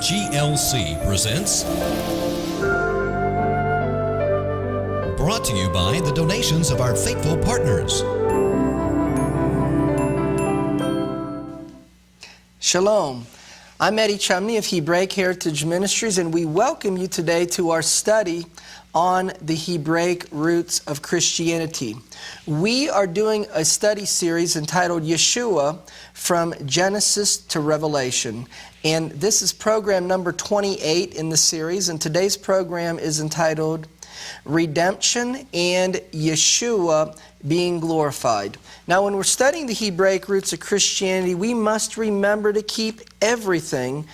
GLC presents, brought to you by the donations of our faithful partners. Shalom. I'm Eddie Chumney of Hebraic Heritage Ministries, and we welcome you today to our study on the Hebraic roots of Christianity. We are doing a study series entitled Yeshua from Genesis to Revelation. And this is program number 28 in the series, and today's program is entitled Redemption and Yeshua Being Glorified. Now, when we're studying the Hebraic roots of Christianity, we must remember to keep everything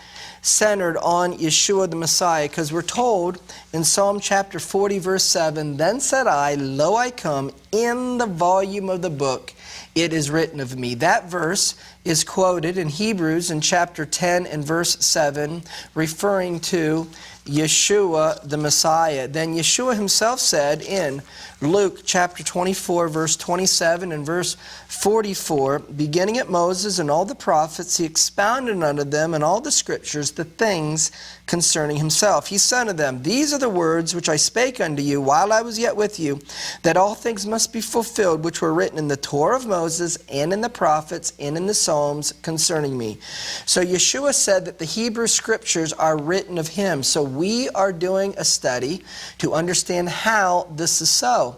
centered on Yeshua the Messiah, because we're told in Psalm chapter 40 verse 7, "Then said I, Lo, I come, in the volume of the book it is written of me." That verse is quoted in Hebrews in chapter 10 and verse 7, referring to Yeshua the Messiah. Then Yeshua himself said in Luke chapter 24 verse 27 and verse 44, "Beginning at Moses and all the prophets, he expounded unto them in all the scriptures the things concerning himself. He said unto them, These are the words which I spake unto you while I was yet with you, that all things must be fulfilled which were written in the Torah of Moses and in the prophets and in the Psalms concerning me." So Yeshua said that the Hebrew scriptures are written of him. So we are doing a study to understand how this is so.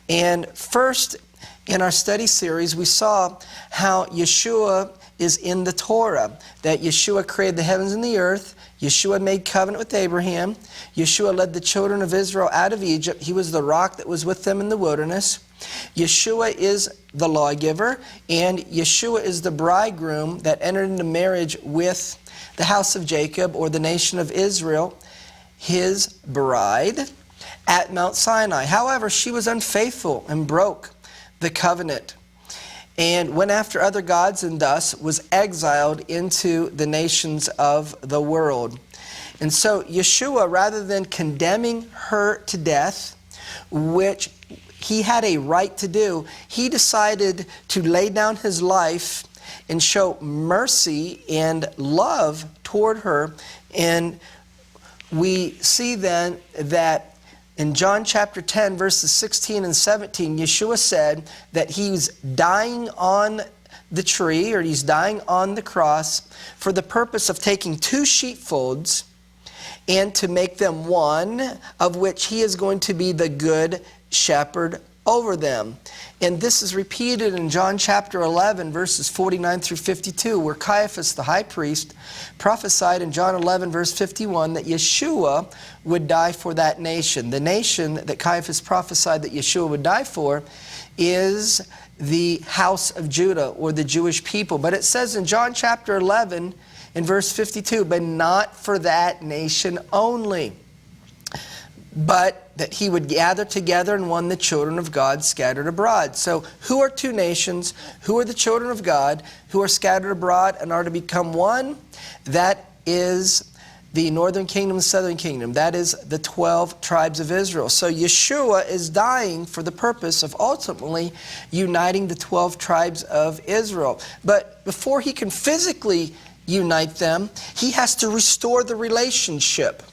And first, in our study series, we saw how Yeshua is in the Torah, that Yeshua created the heavens and the earth. Yeshua made covenant with Abraham. Yeshua led the children of Israel out of Egypt. He was the rock that was with them in the wilderness. Yeshua is the lawgiver, and Yeshua is the bridegroom that entered into marriage with the house of Jacob, or the nation of Israel, his bride, at Mount Sinai. However, she was unfaithful and broke the covenant and went after other gods, and thus was exiled into the nations of the world. And so Yeshua, rather than condemning her to death, which he had a right to do, he decided to lay down his life and show mercy and love toward her. And we see then that in John chapter 10, verses 16 and 17, Yeshua said that he's dying on the tree, or he's dying on the cross, for the purpose of taking two sheepfolds and to make them one, of which he is going to be the good shepherd over them. And this is repeated in John chapter 11, verses 49 through 52, where Caiaphas, the high priest, prophesied in John 11, verse 51, that Yeshua would die for that nation. The nation that Caiaphas prophesied that Yeshua would die for is the house of Judah, or the Jewish people. But it says in John chapter 11, in verse 52, "But not for that nation only, but that he would gather together in one the children of God scattered abroad." So who are two nations? Who are the children of God who are scattered abroad and are to become one? That is the northern kingdom and southern kingdom. That is the 12 tribes of Israel. So Yeshua is dying for the purpose of ultimately uniting the 12 tribes of Israel. But before he can physically unite them, he has to restore the relationship.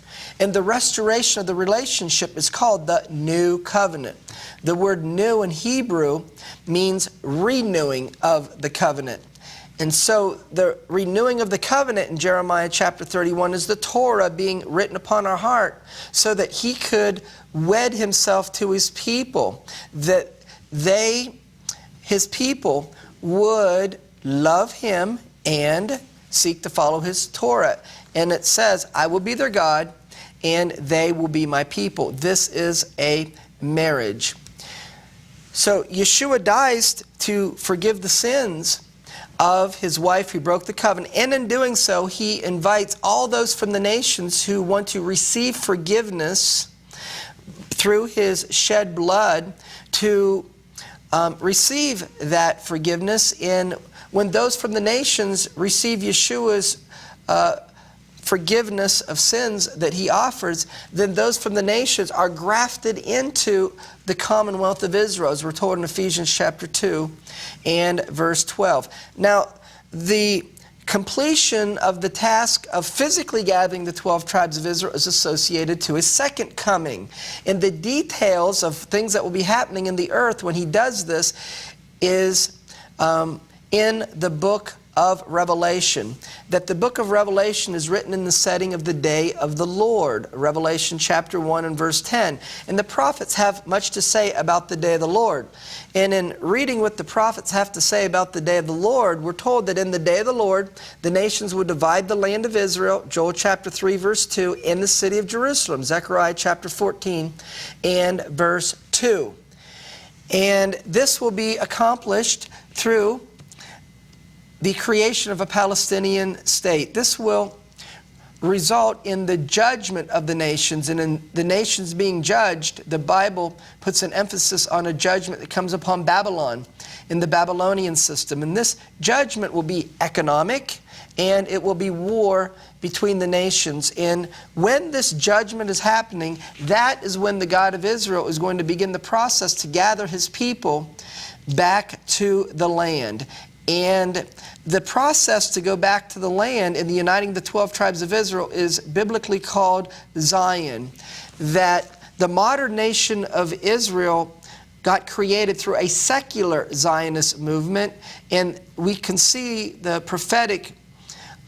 And the restoration of the relationship is called the New Covenant. The word new in Hebrew means renewing of the covenant. And so the renewing of the covenant in Jeremiah chapter 31 is the Torah being written upon our heart, so that he could wed himself to his people, that his people, would love him and seek to follow his Torah. And it says, "I will be their God, and they will be my people." This is a marriage. So Yeshua dies to forgive the sins of his wife who broke the covenant. And in doing so, he invites all those from the nations who want to receive forgiveness through his shed blood to receive that forgiveness. And when those from the nations receive Yeshua's forgiveness of sins that he offers, then those from the nations are grafted into the commonwealth of Israel, as we're told in Ephesians chapter 2 and verse 12. Now, the completion of the task of physically gathering the 12 tribes of Israel is associated to his second coming. And the details of things that will be happening in the earth when he does this is in the book of Revelation. That the book of Revelation is written in the setting of the day of the Lord. Revelation chapter 1 and verse 10. And the prophets have much to say about the day of the Lord. And in reading what the prophets have to say about the day of the Lord, we're told that in the day of the Lord, the nations would divide the land of Israel, Joel chapter 3 verse 2, in the city of Jerusalem, Zechariah chapter 14 and verse 2. And this will be accomplished through the creation of a Palestinian state. This will result in the judgment of the nations, and in the nations being judged, the Bible puts an emphasis on a judgment that comes upon Babylon in the Babylonian system. And this judgment will be economic, and it will be war between the nations. And when this judgment is happening, that is when the God of Israel is going to begin the process to gather his people back to the land. And the process to go back to the land in the uniting the 12 tribes of Israel is biblically called Zion. That the modern nation of Israel got created through a secular Zionist movement, and we can see the prophetic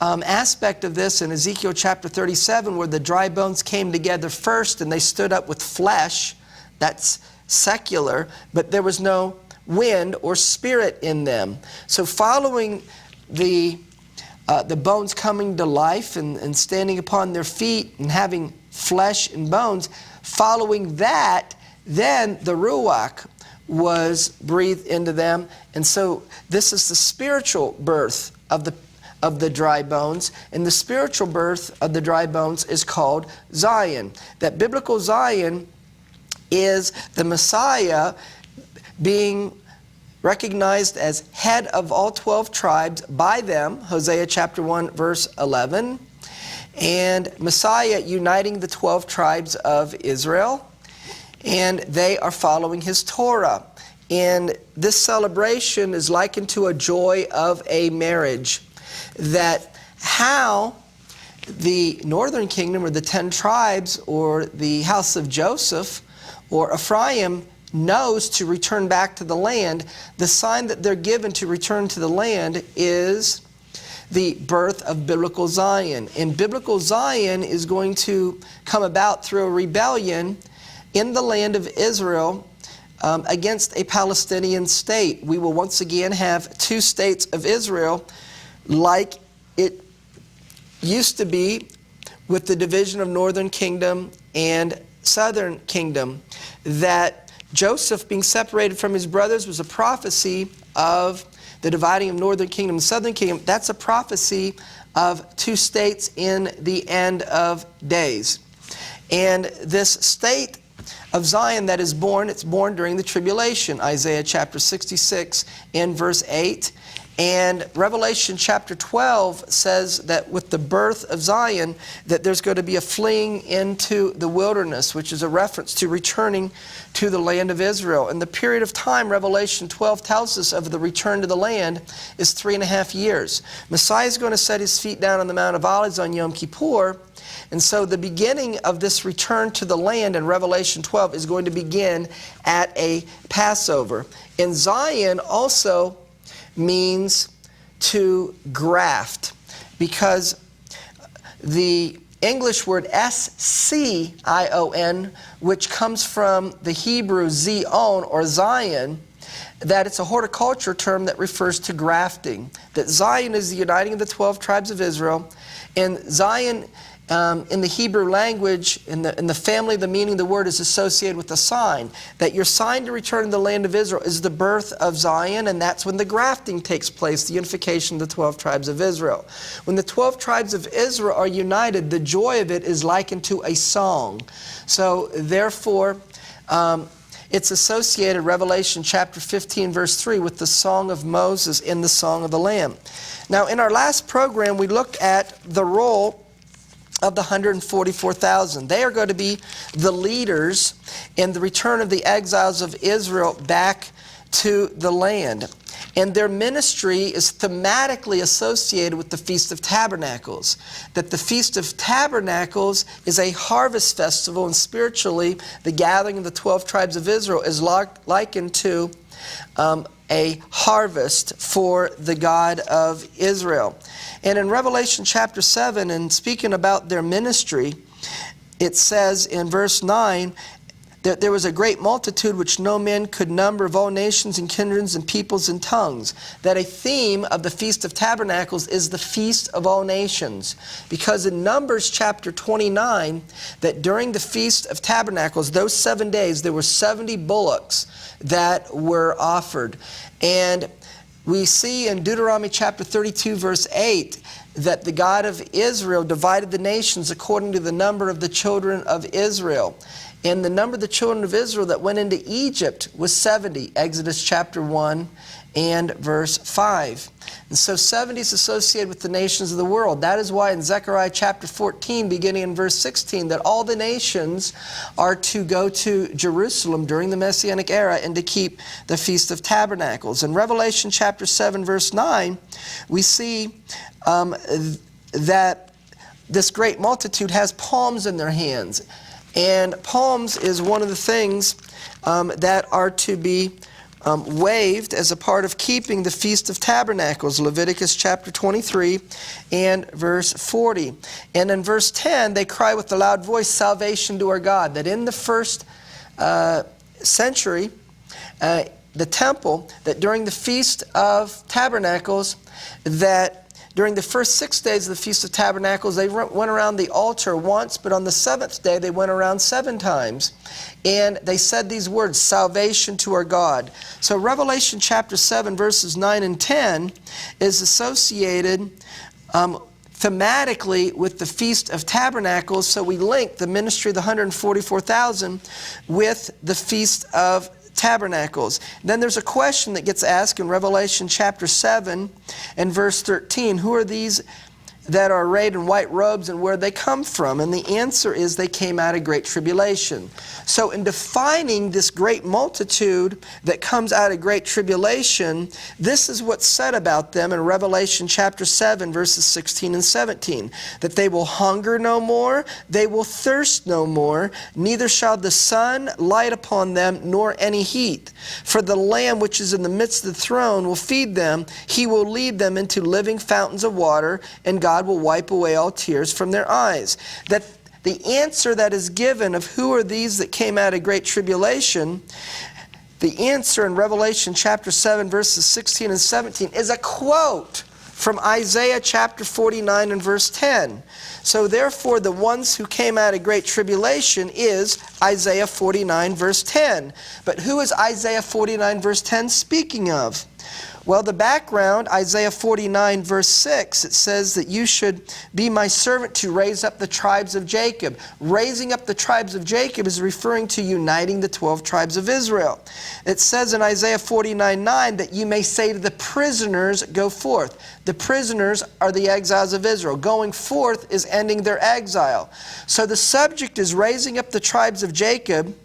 aspect of this in Ezekiel chapter 37, where the dry bones came together first and they stood up with flesh. That's secular, but there was no wind or spirit in them. So following the bones coming to life and standing upon their feet and having flesh and bones, following that, then the Ruach was breathed into them. And so this is the spiritual birth of the dry bones. And the spiritual birth of the dry bones is called Zion. That biblical Zion is the Messiah being recognized as head of all 12 tribes by them, Hosea chapter 1 verse 11, and Messiah uniting the 12 tribes of Israel, and they are following his Torah. And this celebration is likened to a joy of a marriage. That how the northern kingdom, or the 10 tribes, or the house of Joseph, or Ephraim, knows to return back to the land, the sign that they're given to return to the land is the birth of biblical Zion. And biblical Zion is going to come about through a rebellion in the land of Israel against a Palestinian state. We will once again have two states of Israel, like it used to be with the division of northern kingdom and southern kingdom. That Joseph being separated from his brothers was a prophecy of the dividing of northern kingdom and southern kingdom. That's a prophecy of two states in the end of days. And this state of Zion that is born, it's born during the tribulation. Isaiah chapter 66 and verse 8. And Revelation chapter 12 says that with the birth of Zion, that there's going to be a fleeing into the wilderness, which is a reference to returning to the land of Israel. And the period of time Revelation 12 tells us of the return to the land is 3.5 years. Messiah is going to set his feet down on the Mount of Olives on Yom Kippur. And so the beginning of this return to the land in Revelation 12 is going to begin at a Passover. And Zion also means to graft, because the English word S-C-I-O-N, which comes from the Hebrew Zion or Zion, that it's a horticulture term that refers to grafting. That Zion is the uniting of the 12 tribes of Israel, and Zion in the Hebrew language, in the family, the meaning of the word is associated with a sign. That your sign to return to the land of Israel is the birth of Zion, and that's when the grafting takes place, the unification of the 12 tribes of Israel. When the 12 tribes of Israel are united, the joy of it is likened to a song. So therefore, it's associated, Revelation chapter 15 verse 3, with the song of Moses in the song of the Lamb. Now in our last program we looked at the role of the 144,000. They are going to be the leaders in the return of the exiles of Israel back to the land. And their ministry is thematically associated with the Feast of Tabernacles. That the Feast of Tabernacles is a harvest festival, and spiritually, the gathering of the 12 tribes of Israel is likened to a harvest for the God of Israel. And in Revelation chapter 7, and speaking about their ministry, it says in verse 9, that there was a great multitude which no man could number, of all nations and kindreds and peoples and tongues. That a theme of the Feast of Tabernacles is the Feast of all nations. Because in Numbers chapter 29, that during the Feast of Tabernacles, those 7 days, there were 70 bullocks that were offered. And we see in Deuteronomy chapter 32 verse 8 that the God of Israel divided the nations according to the number of the children of Israel. And the number of the children of Israel that went into Egypt was 70, Exodus chapter 1 and verse 5. And so 70 is associated with the nations of the world. That is why in Zechariah chapter 14, beginning in verse 16, that all the nations are to go to Jerusalem during the Messianic era and to keep the Feast of Tabernacles. In Revelation chapter 7, verse 9, we see that this great multitude has palms in their hands. And palms is one of the things that are to be waved as a part of keeping the Feast of Tabernacles, Leviticus chapter 23 and verse 40. And in verse 10, they cry with a loud voice, salvation to our God. That in the first century, the temple, that during the Feast of Tabernacles, that during the first 6 days of the Feast of Tabernacles, they went around the altar once, but on the seventh day, they went around 7 times. And they said these words, salvation to our God. So Revelation chapter 7, verses 9 and 10 is associated thematically with the Feast of Tabernacles. So we link the ministry of the 144,000 with the Feast of Tabernacles. Then there's a question that gets asked in Revelation chapter 7 and verse 13. Who are these that are arrayed in white robes, and where they come from? And the answer is they came out of great tribulation. So in defining this great multitude that comes out of great tribulation, this is what's said about them in Revelation chapter 7 verses 16 and 17. That they will hunger no more, they will thirst no more, neither shall the sun light upon them, nor any heat. For the Lamb which is in the midst of the throne will feed them, he will lead them into living fountains of water, and God will wipe away all tears from their eyes. That the answer that is given of who are these that came out of great tribulation, the answer in Revelation chapter 7 verses 16 and 17 is a quote from Isaiah chapter 49 and verse 10. So therefore the ones who came out of great tribulation is Isaiah 49 verse 10. But who is Isaiah 49 verse 10 speaking of? Well, the background, Isaiah 49 verse 6, it says that you should be my servant to raise up the tribes of Jacob. Raising up the tribes of Jacob is referring to uniting the 12 tribes of Israel. It says in Isaiah 49:9 that you may say to the prisoners, go forth. The prisoners are the exiles of Israel. Going forth is ending their exile. So the subject is raising up the tribes of Jacob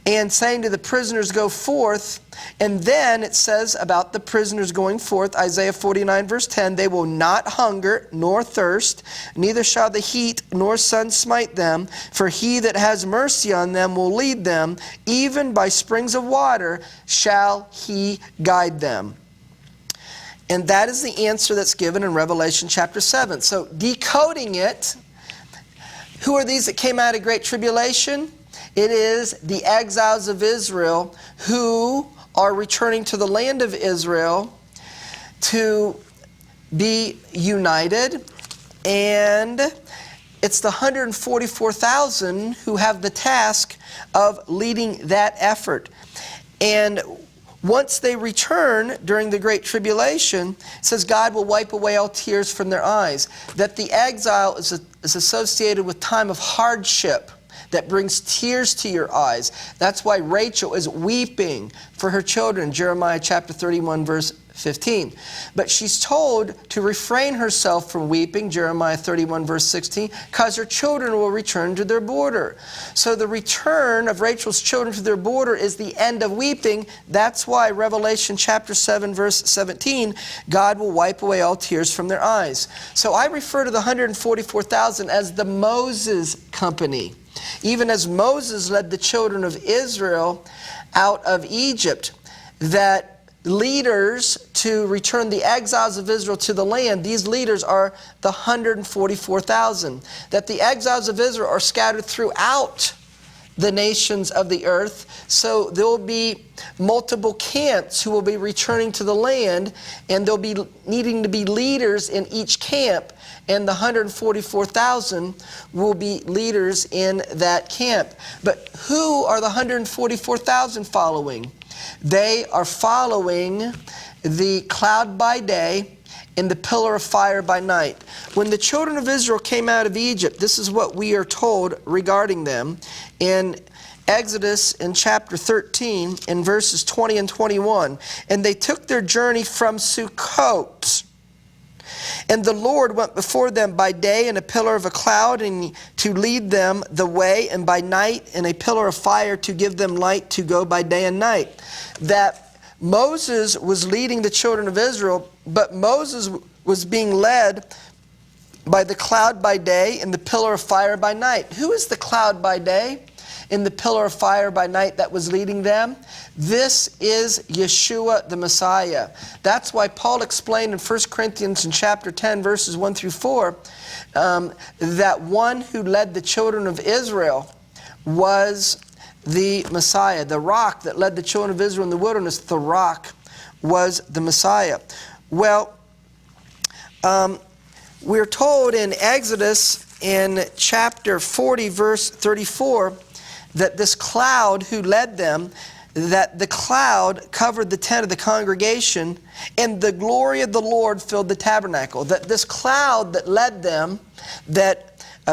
and saying to the prisoners, go forth. And then it says about the prisoners going forth, Isaiah 49 verse 10, they will not hunger nor thirst, neither shall the heat nor sun smite them, for he that has mercy on them will lead them, even by springs of water shall he guide them. And that is the answer that's given in Revelation chapter 7. So decoding it, who are these that came out of great tribulation? It is the exiles of Israel who are returning to the land of Israel to be united. And it's the 144,000 who have the task of leading that effort. And once they return during the Great Tribulation, it says God will wipe away all tears from their eyes. That the exile is associated with time of hardship. that brings tears to your eyes. That's why Rachel is weeping for her children, Jeremiah chapter 31, verse 15. But she's told to refrain herself from weeping, Jeremiah 31, verse 16, because her children will return to their border. So the return of Rachel's children to their border is the end of weeping. That's why Revelation chapter 7, verse 17, God will wipe away all tears from their eyes. So I refer to the 144,000 as the Moses company. Even as Moses led the children of Israel out of Egypt, that leaders to return the exiles of Israel to the land, these leaders are the 144,000. That the exiles of Israel are scattered throughout the nations of the earth. So there will be multiple camps who will be returning to the land, and they'll be needing to be leaders in each camp. And the 144,000 will be leaders in that camp. But who are the 144,000 following? They are following the cloud by day and the pillar of fire by night. When the children of Israel came out of Egypt, this is what we are told regarding them in Exodus in chapter 13 in verses 20 and 21. And they took their journey from Sukkot. And the Lord went before them by day in a pillar of a cloud and to lead them the way, and by night in a pillar of fire to give them light to go by day and night. That Moses was leading the children of Israel, but Moses was being led by the cloud by day and the pillar of fire by night. Who is the cloud by day and the pillar of fire by night that was leading them? This is Yeshua the Messiah. That's why Paul explained in 1 Corinthians in chapter 10, verses 1 through 4, that one who led the children of Israel was the Messiah. The rock that led the children of Israel in the wilderness, the rock was the Messiah. Well, we're told in Exodus in chapter 40, verse 34, that this cloud who led them, that the cloud covered the tent of the congregation, and the glory of the Lord filled the tabernacle. That this cloud that led them, that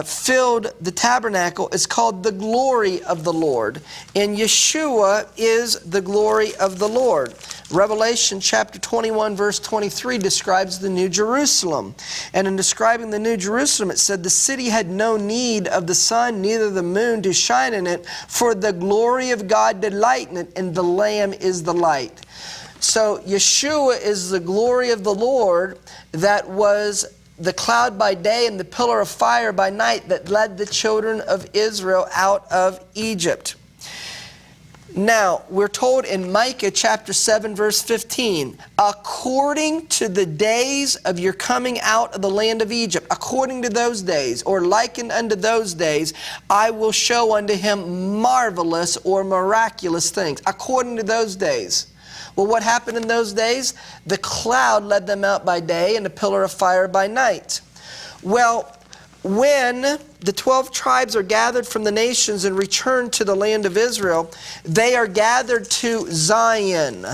filled the tabernacle, is called the glory of the Lord. And Yeshua is the glory of the Lord. Revelation chapter 21 verse 23 describes the New Jerusalem. And in describing the New Jerusalem, it said, the city had no need of the sun, neither the moon to shine in it, for the glory of God did lighten it, and the Lamb is the light. So Yeshua is the glory of the Lord that was the cloud by day and the pillar of fire by night that led the children of Israel out of Egypt. Now, we're told in Micah chapter 7 verse 15, according to the days of your coming out of the land of Egypt, according to those days, or likened unto those days, I will show unto him marvelous or miraculous things. According to those days. Well, what happened in those days? The cloud led them out by day and the pillar of fire by night. Well, when the 12 tribes are gathered from the nations and return to the land of Israel, they are gathered to Zion.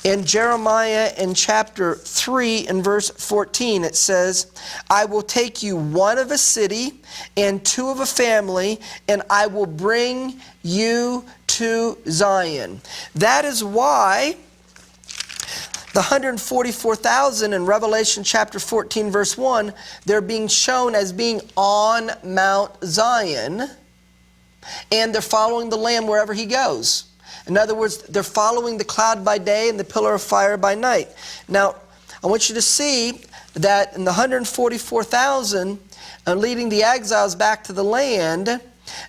In Jeremiah in chapter 3 and verse 14 it says, I will take you one of a city and two of a family, and I will bring you to Zion. That is why the 144,000 in Revelation chapter 14 verse 1, they're being shown as being on Mount Zion, and they're following the Lamb wherever he goes. In other words, they're following the cloud by day and the pillar of fire by night. Now, I want you to see that in the 144,000 leading the exiles back to the land,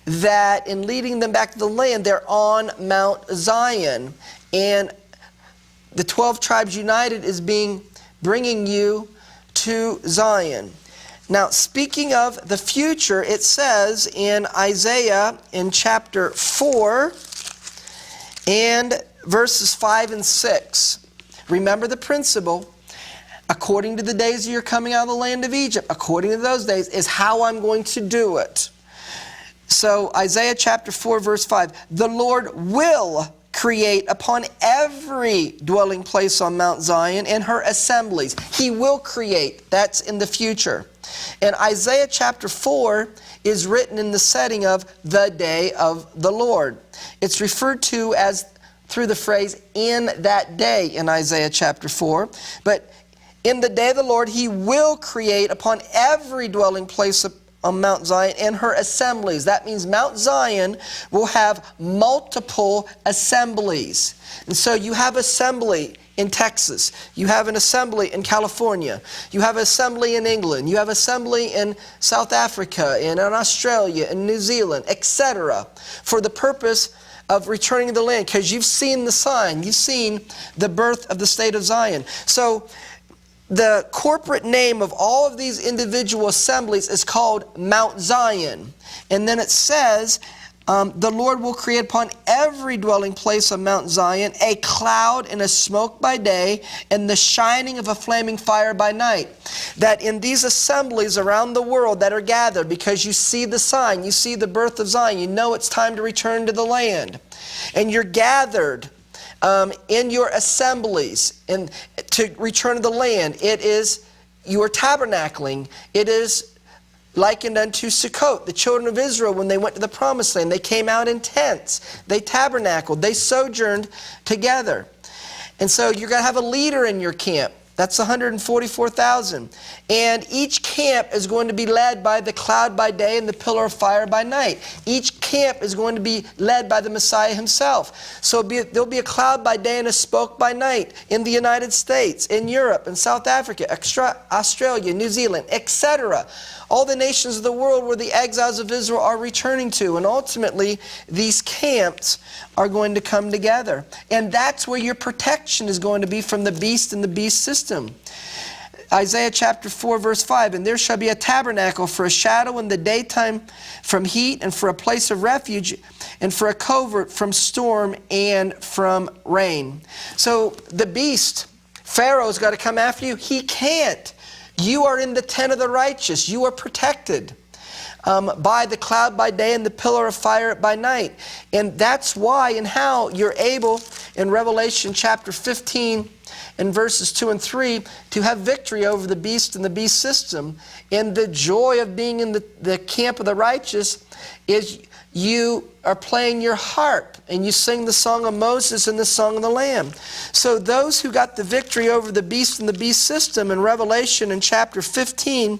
that in leading them back to the land, they're on Mount Zion. And the 12 tribes united is bringing you to Zion. Now, speaking of the future, it says in Isaiah in chapter 4 and verses 5 and 6. Remember the principle. According to the days of your coming out of the land of Egypt, according to those days, is how I'm going to do it. So Isaiah chapter 4 verse 5, the Lord will create upon every dwelling place on Mount Zion and her assemblies. He will create. That's in the future. And Isaiah chapter 4 is written in the setting of the day of the Lord. It's referred to as through the phrase in that day in Isaiah chapter 4. But in the day of the Lord, he will create upon every dwelling place on Mount Zion and her assemblies. That means Mount Zion will have multiple assemblies. And so you have assembly in Texas. You have an assembly in California. You have assembly in England. You have assembly in South Africa and in Australia and New Zealand, etc. for the purpose of returning to the land, because you've seen the sign. You've seen the birth of the state of Zion. So the corporate name of all of these individual assemblies is called Mount Zion. And then it says, the Lord will create upon every dwelling place of Mount Zion a cloud and a smoke by day and the shining of a flaming fire by night. That in these assemblies around the world that are gathered, because you see the sign, you see the birth of Zion, you know it's time to return to the land. And you're gathered in your assemblies and to return to the land. It is, you are tabernacling. It is likened unto Sukkot, the children of Israel, when they went to the promised land. They came out in tents. They tabernacled. They sojourned together. And so you're going to have a leader in your camp. That's 144,000. And each camp is going to be led by the cloud by day and the pillar of fire by night. Each camp is going to be led by the Messiah himself. So there'll be a cloud by day and a smoke by night in the United States, in Europe, in South Africa, Australia, New Zealand, etc. All the nations of the world where the exiles of Israel are returning to. And ultimately, these camps are going to come together. And that's where your protection is going to be from the beast and the beast system. Isaiah chapter 4 verse 5, and there shall be a tabernacle for a shadow in the daytime from heat, and for a place of refuge, and for a covert from storm and from rain. So the beast, Pharaoh's got to come after you. He can't. You are in the tent of the righteous. You are protected by the cloud by day and the pillar of fire by night. And that's why and how you're able, in Revelation chapter 15 and verses 2 and 3, to have victory over the beast and the beast system. And the joy of being in the camp of the righteous is you are playing your harp and you sing the song of Moses and the song of the Lamb. So those who got the victory over the beast and the beast system in Revelation in chapter 15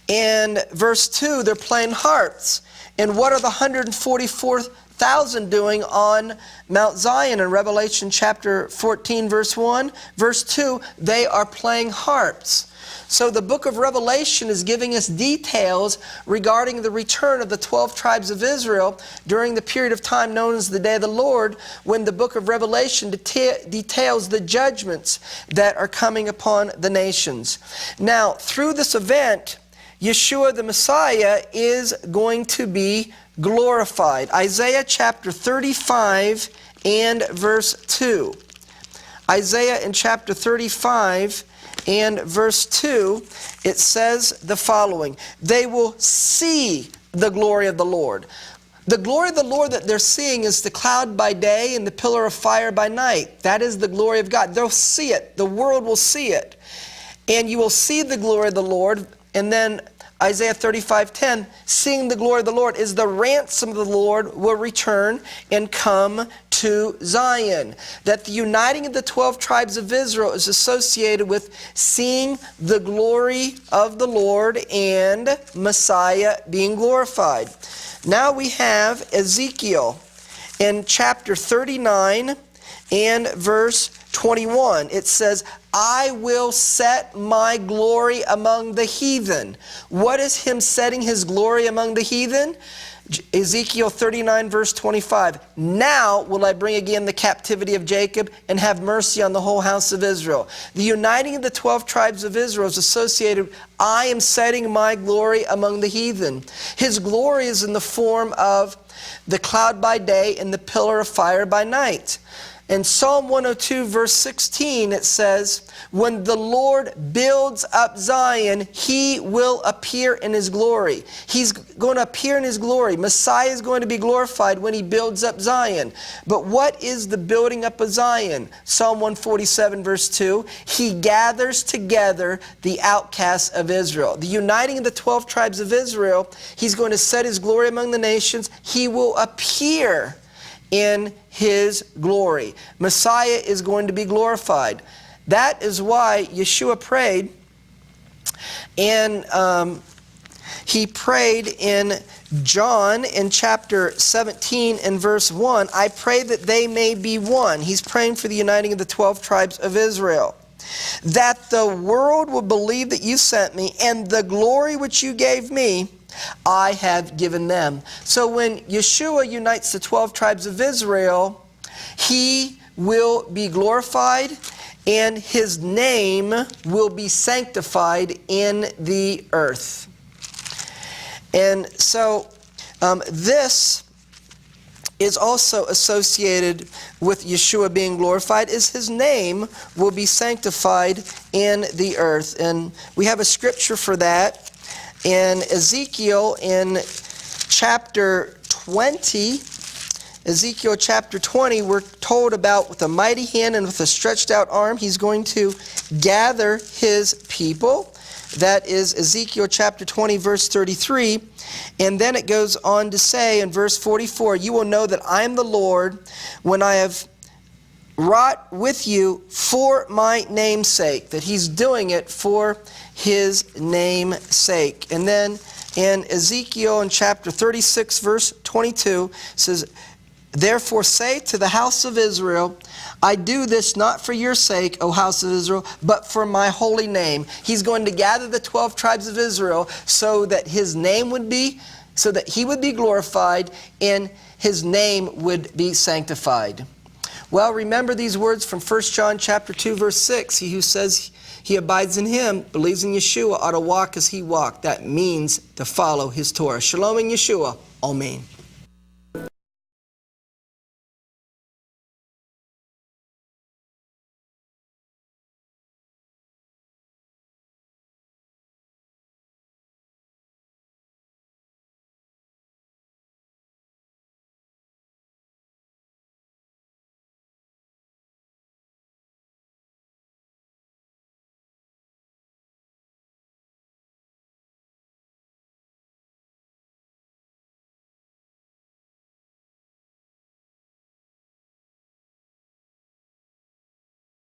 and verse 2, they're playing harps. And what are the 144,000 doing on Mount Zion in Revelation chapter 14 verse 1? Verse 2, they are playing harps. So the book of Revelation is giving us details regarding the return of the 12 tribes of Israel during the period of time known as the Day of the Lord, when the book of Revelation details the judgments that are coming upon the nations. Now, through this event, Yeshua the Messiah is going to be glorified. Isaiah chapter 35 and verse 2. Isaiah in chapter 35 and verse 2, it says the following: they will see the glory of the Lord. The glory of the Lord that they're seeing is the cloud by day and the pillar of fire by night. That is the glory of God. They'll see it. The world will see it. And you will see the glory of the Lord. And then Isaiah 35:10, seeing the glory of the Lord is the ransom of the Lord will return and come to Zion. That the uniting of the 12 tribes of Israel is associated with seeing the glory of the Lord and Messiah being glorified. Now we have Ezekiel in chapter 39 and verse 21. It says, I will set my glory among the heathen. What is him setting his glory among the heathen? Ezekiel 39 verse 25. Now will I bring again the captivity of Jacob and have mercy on the whole house of Israel. The uniting of the 12 tribes of Israel is associated with, I am setting my glory among the heathen. His glory is in the form of the cloud by day and the pillar of fire by night. In Psalm 102, verse 16, it says, when the Lord builds up Zion, He will appear in His glory. He's going to appear in His glory. Messiah is going to be glorified when He builds up Zion. But what is the building up of Zion? Psalm 147, verse 2, He gathers together the outcasts of Israel. The uniting of the 12 tribes of Israel, He's going to set His glory among the nations. He will appear in His glory. Messiah is going to be glorified. That is why Yeshua prayed, and He prayed in John in chapter 17 and verse 1, I pray that they may be one. He's praying for the uniting of the 12 tribes of Israel. That the world will believe that you sent me, and the glory which you gave me, I have given them. So when Yeshua unites the 12 tribes of Israel, He will be glorified and His name will be sanctified in the earth. And so this is also associated with Yeshua being glorified, is His name will be sanctified in the earth. And we have a scripture for that. In Ezekiel, in chapter 20, Ezekiel chapter 20, we're told about with a mighty hand and with a stretched out arm, He's going to gather His people. That is Ezekiel chapter 20, verse 33. And then it goes on to say in verse 44, you will know that I am the Lord when I have wrought with you for my name's sake. That He's doing it for His name's sake. And then in Ezekiel in chapter 36 verse 22 says, therefore say to the house of Israel, I do this not for your sake, O house of Israel, but for my holy name. He's going to gather the 12 tribes of Israel so that His name would be, so that He would be glorified and His name would be sanctified. Well, remember these words from 1 John chapter 2 verse 6. He who says he abides in Him, believes in Yeshua, ought to walk as He walked. That means to follow His Torah. Shalom in Yeshua. Amen.